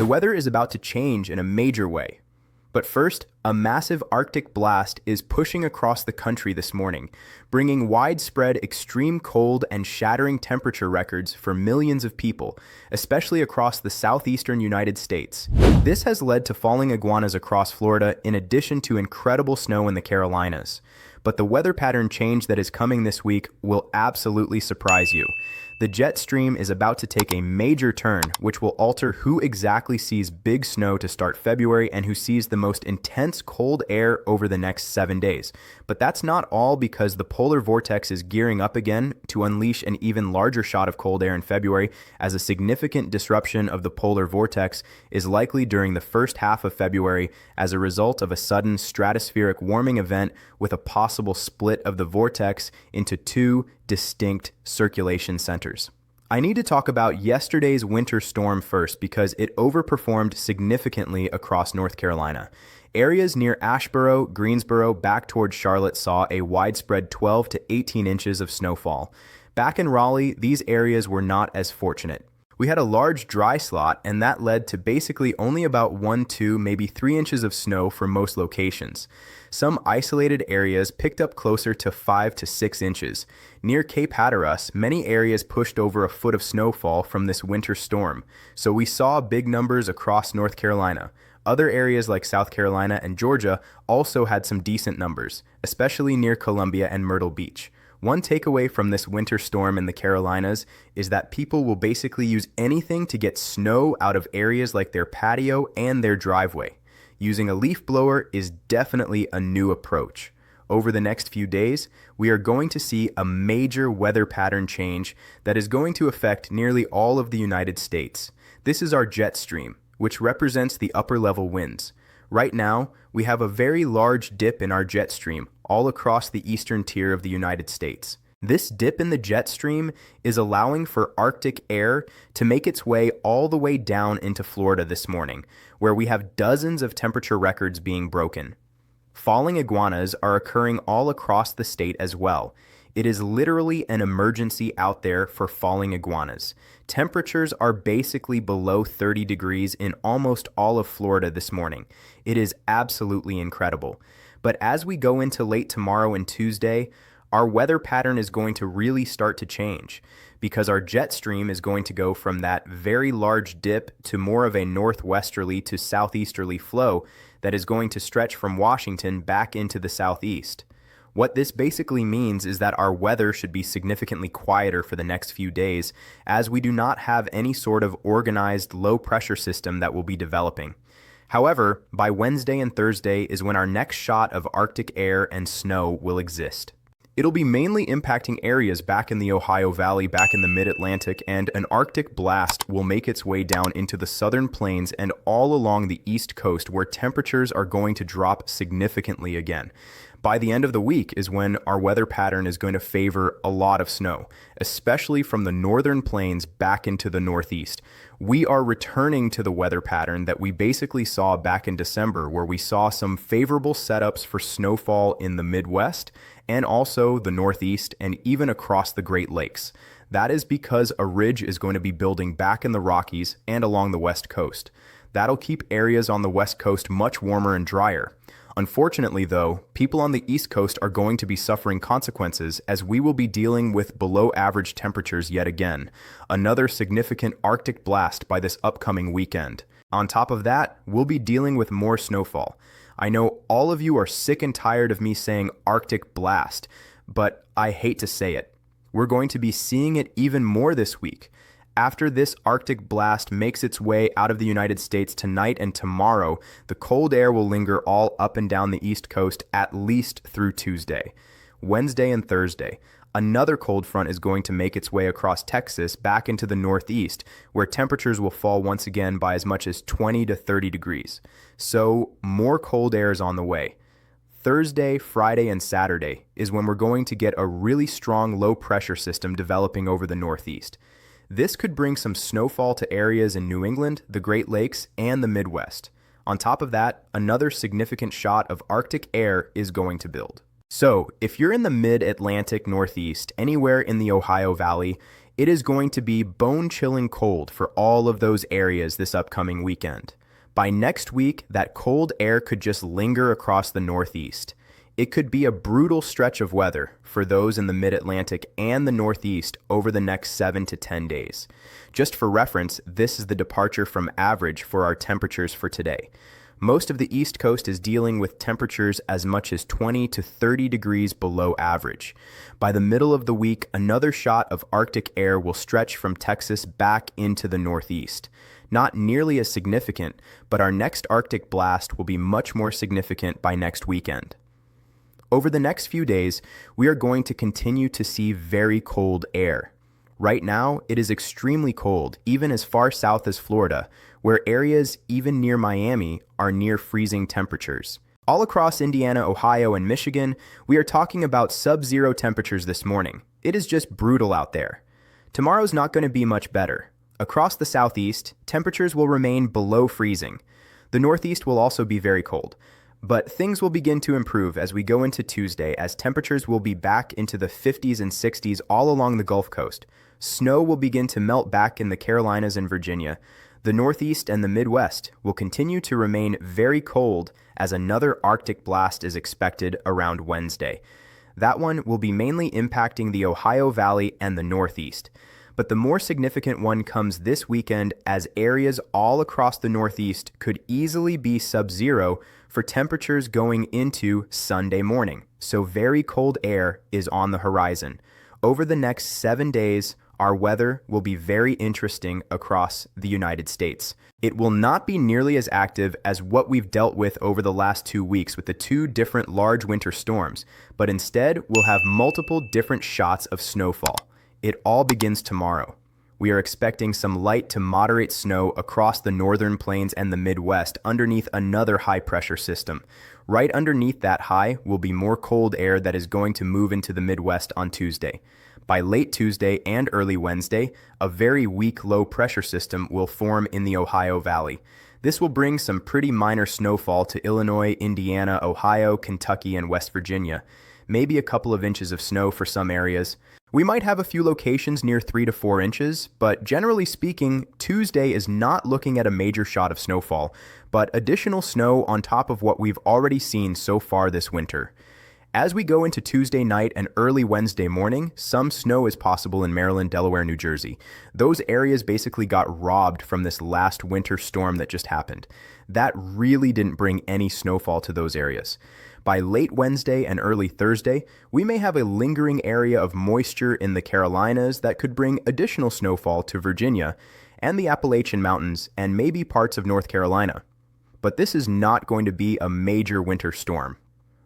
The weather is about to change in a major way. But first, a massive Arctic blast is pushing across the country this morning, bringing widespread extreme cold and shattering temperature records for millions of people, especially across the southeastern United States. This has led to falling iguanas across Florida in addition to incredible snow in the Carolinas. But the weather pattern change that is coming this week will absolutely surprise you. The jet stream is about to take a major turn, which will alter who exactly sees big snow to start February and who sees the most intense cold air over the next 7 days. But that's not all, because the polar vortex is gearing up again to unleash an even larger shot of cold air in February, as a significant disruption of the polar vortex is likely during the first half of February as a result of a sudden stratospheric warming event with a possible split of the vortex into two distinct circulation centers. I need to talk about yesterday's winter storm first, because it overperformed significantly across North Carolina. Areas near Asheboro, Greensboro, back towards Charlotte saw a widespread 12 to 18 inches of snowfall. Back in Raleigh, these areas were not as fortunate. We had a large dry slot, and that led to basically only about 1, 2, maybe 3 inches of snow for most locations. Some isolated areas picked up closer to 5 to 6 inches. Near Cape Hatteras, many areas pushed over a foot of snowfall from this winter storm, so we saw big numbers across North Carolina. Other areas like South Carolina and Georgia also had some decent numbers, especially near Columbia and Myrtle Beach. One takeaway from this winter storm in the Carolinas is that people will basically use anything to get snow out of areas like their patio and their driveway. Using a leaf blower is definitely a new approach. Over the next few days, we are going to see a major weather pattern change that is going to affect nearly all of the United States. This is our jet stream, which represents the upper level winds. Right now, we have a very large dip in our jet stream all across the eastern tier of the United States. This dip in the jet stream is allowing for Arctic air to make its way all the way down into Florida this morning, where we have dozens of temperature records being broken. Falling iguanas are occurring all across the state as well. It is literally an emergency out there for falling iguanas. Temperatures are basically below 30 degrees in almost all of Florida this morning. It is absolutely incredible. But as we go into late tomorrow and Tuesday, our weather pattern is going to really start to change, because our jet stream is going to go from that very large dip to more of a northwesterly to southeasterly flow that is going to stretch from Washington back into the southeast. What this basically means is that our weather should be significantly quieter for the next few days, as we do not have any sort of organized low pressure system that will be developing. However, by Wednesday and Thursday is when our next shot of Arctic air and snow will exist. It'll be mainly impacting areas back in the Ohio Valley, back in the mid-Atlantic, and an Arctic blast will make its way down into the southern plains and all along the east coast, where temperatures are going to drop significantly again. By the end of the week is when our weather pattern is going to favor a lot of snow, especially from the northern plains back into the northeast. We are returning to the weather pattern that we basically saw back in December, where we saw some favorable setups for snowfall in the Midwest and also the Northeast and even across the Great Lakes. That is because a ridge is going to be building back in the Rockies and along the West Coast. That'll keep areas on the West Coast much warmer and drier. Unfortunately, though, people on the East Coast are going to be suffering consequences, as we will be dealing with below average temperatures yet again. Another significant Arctic blast by this upcoming weekend. On top of that, we'll be dealing with more snowfall. I know all of you are sick and tired of me saying Arctic blast, but I hate to say it. We're going to be seeing it even more this week. After this Arctic blast makes its way out of the United States tonight and tomorrow, the cold air will linger all up and down the East Coast at least through Tuesday. Wednesday and Thursday, another cold front is going to make its way across Texas back into the Northeast, where temperatures will fall once again by as much as 20 to 30 degrees. So more cold air is on the way. Thursday, Friday, and Saturday is when we're going to get a really strong low pressure system developing over the Northeast. This could bring some snowfall to areas in New England, the Great Lakes, and the Midwest. On top of that, another significant shot of Arctic air is going to build. So, if you're in the mid-Atlantic Northeast, anywhere in the Ohio Valley, It is going to be bone-chilling cold for all of those areas this upcoming weekend. By next week, that cold air could just linger across the Northeast. It could be a brutal stretch of weather for those in the mid-Atlantic and the Northeast over the next 7 to 10 days. Just for reference, this is the departure from average for our temperatures for today. Most of the East Coast is dealing with temperatures as much as 20 to 30 degrees below average. By the middle of the week, another shot of Arctic air will stretch from Texas back into the Northeast. Not nearly as significant, but our next Arctic blast will be much more significant by next weekend. Over the next few days, we are going to continue to see very cold air. Right now, it is extremely cold, even as far south as Florida, where areas even near Miami are near freezing temperatures. All across Indiana, Ohio, and Michigan, we are talking about sub-zero temperatures this morning. It is just brutal out there. Tomorrow's not going to be much better. Across the southeast, temperatures will remain below freezing. The northeast will also be very cold. But things will begin to improve as we go into Tuesday, as temperatures will be back into the 50s and 60s all along the Gulf Coast. Snow will begin to melt back in the Carolinas and Virginia. The Northeast and the Midwest will continue to remain very cold as another Arctic blast is expected around Wednesday. That one will be mainly impacting the Ohio Valley and the Northeast. But the more significant one comes this weekend, as areas all across the Northeast could easily be sub-zero for temperatures going into Sunday morning. So very cold air is on the horizon. Over the next 7 days, our weather will be very interesting across the United States. It will not be nearly as active as what we've dealt with over the last 2 weeks with the 2 different large winter storms, but instead we'll have multiple different shots of snowfall. It all begins tomorrow. We are expecting some light to moderate snow across the northern plains and the Midwest underneath another high-pressure system. Right underneath that high will be more cold air that is going to move into the Midwest on Tuesday. By late Tuesday and early Wednesday, a very weak low-pressure system will form in the Ohio Valley. This will bring some pretty minor snowfall to Illinois, Indiana, Ohio, Kentucky, and West Virginia. Maybe a couple of inches of snow for some areas. We might have a few locations near 3 to 4 inches, but generally speaking, Tuesday is not looking at a major shot of snowfall, but additional snow on top of what we've already seen so far this winter. As we go into Tuesday night and early Wednesday morning, some snow is possible in Maryland, Delaware, New Jersey. Those areas basically got robbed from this last winter storm that just happened. That really didn't bring any snowfall to those areas. By late Wednesday and early Thursday, we may have a lingering area of moisture in the Carolinas that could bring additional snowfall to Virginia and the Appalachian Mountains and maybe parts of North Carolina. But this is not going to be a major winter storm.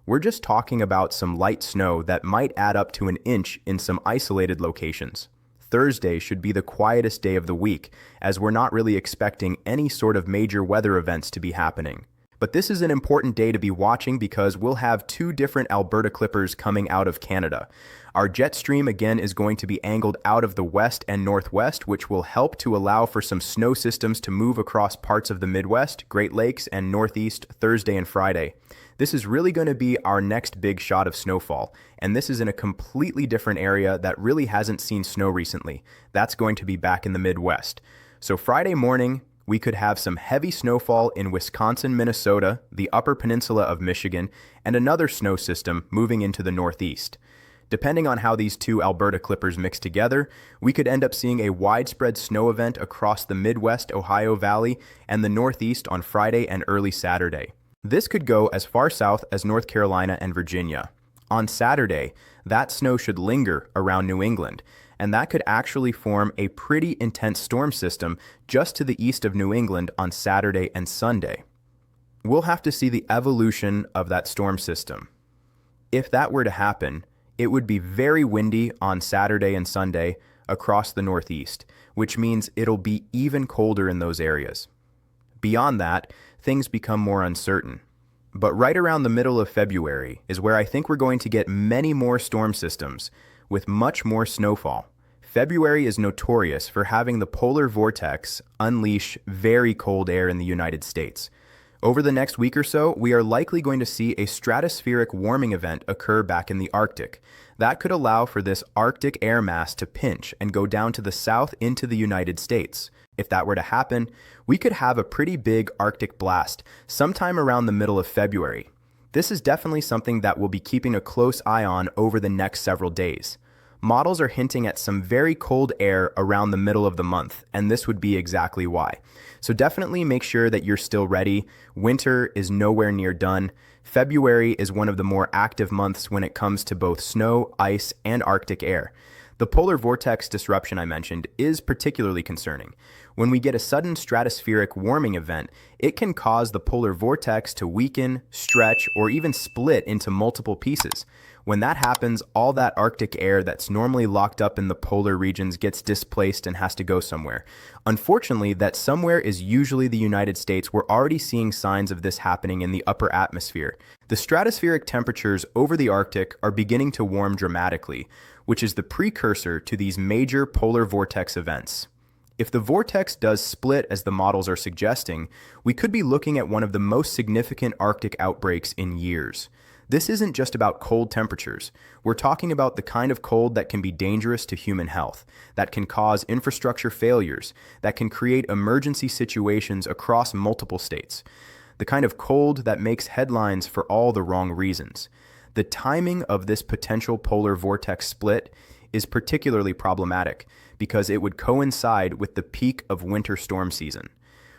We're just talking about some light snow that might add up to 1 inch in some isolated locations. Thursday should be the quietest day of the week, as we're not really expecting any sort of major weather events to be happening. But this is an important day to be watching because we'll have 2 different Alberta Clippers coming out of Canada. Our jet stream again is going to be angled out of the west and northwest, which will help to allow for some snow systems to move across parts of the Midwest, Great Lakes, and Northeast Thursday and Friday. This is really going to be our next big shot of snowfall, and this is in a completely different area that really hasn't seen snow recently. That's going to be back in the Midwest. So Friday morning, we could have some heavy snowfall in Wisconsin, Minnesota, the Upper Peninsula of Michigan, and another snow system moving into the Northeast. Depending on how these 2 Alberta Clippers mix together, we could end up seeing a widespread snow event across the Midwest Ohio Valley and the Northeast on Friday and early Saturday. This could go as far south as North Carolina and Virginia. On Saturday, that snow should linger around New England, and that could actually form a pretty intense storm system just to the east of New England on Saturday and Sunday. We'll have to see the evolution of that storm system. If that were to happen, it would be very windy on Saturday and Sunday across the Northeast, which means it'll be even colder in those areas. Beyond that, things become more uncertain. But right around the middle of February is where I think we're going to get many more storm systems with much more snowfall. February is notorious for having the polar vortex unleash very cold air in the United States. Over the next week or so, we are likely going to see a stratospheric warming event occur back in the Arctic. That could allow for this Arctic air mass to pinch and go down to the south into the United States. If that were to happen, we could have a pretty big Arctic blast sometime around the middle of February. This is definitely something that we'll be keeping a close eye on over the next several days. Models are hinting at some very cold air around the middle of the month, and this would be exactly why. So definitely make sure that you're still ready. Winter is nowhere near done. February is one of the more active months when it comes to both snow, ice, and Arctic air. The polar vortex disruption I mentioned is particularly concerning. When we get a sudden stratospheric warming event, it can cause the polar vortex to weaken, stretch, or even split into multiple pieces. When that happens, all that Arctic air that's normally locked up in the polar regions gets displaced and has to go somewhere. Unfortunately, that somewhere is usually the United States. We're already seeing signs of this happening in the upper atmosphere. The stratospheric temperatures over the Arctic are beginning to warm dramatically, which is the precursor to these major polar vortex events. If the vortex does split as the models are suggesting, we could be looking at one of the most significant Arctic outbreaks in years. This isn't just about cold temperatures. We're talking about the kind of cold that can be dangerous to human health, that can cause infrastructure failures, that can create emergency situations across multiple states. The kind of cold that makes headlines for all the wrong reasons. The timing of this potential polar vortex split is particularly problematic because it would coincide with the peak of winter storm season.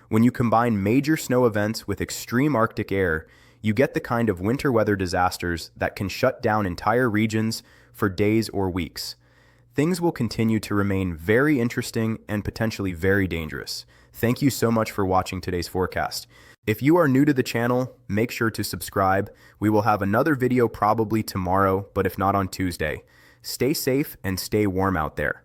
When you combine major snow events with extreme Arctic air, you get the kind of winter weather disasters that can shut down entire regions for days or weeks. Things will continue to remain very interesting and potentially very dangerous. Thank you so much for watching today's forecast. If you are new to the channel, make sure to subscribe. We will have another video probably tomorrow, but if not on Tuesday. Stay safe and stay warm out there.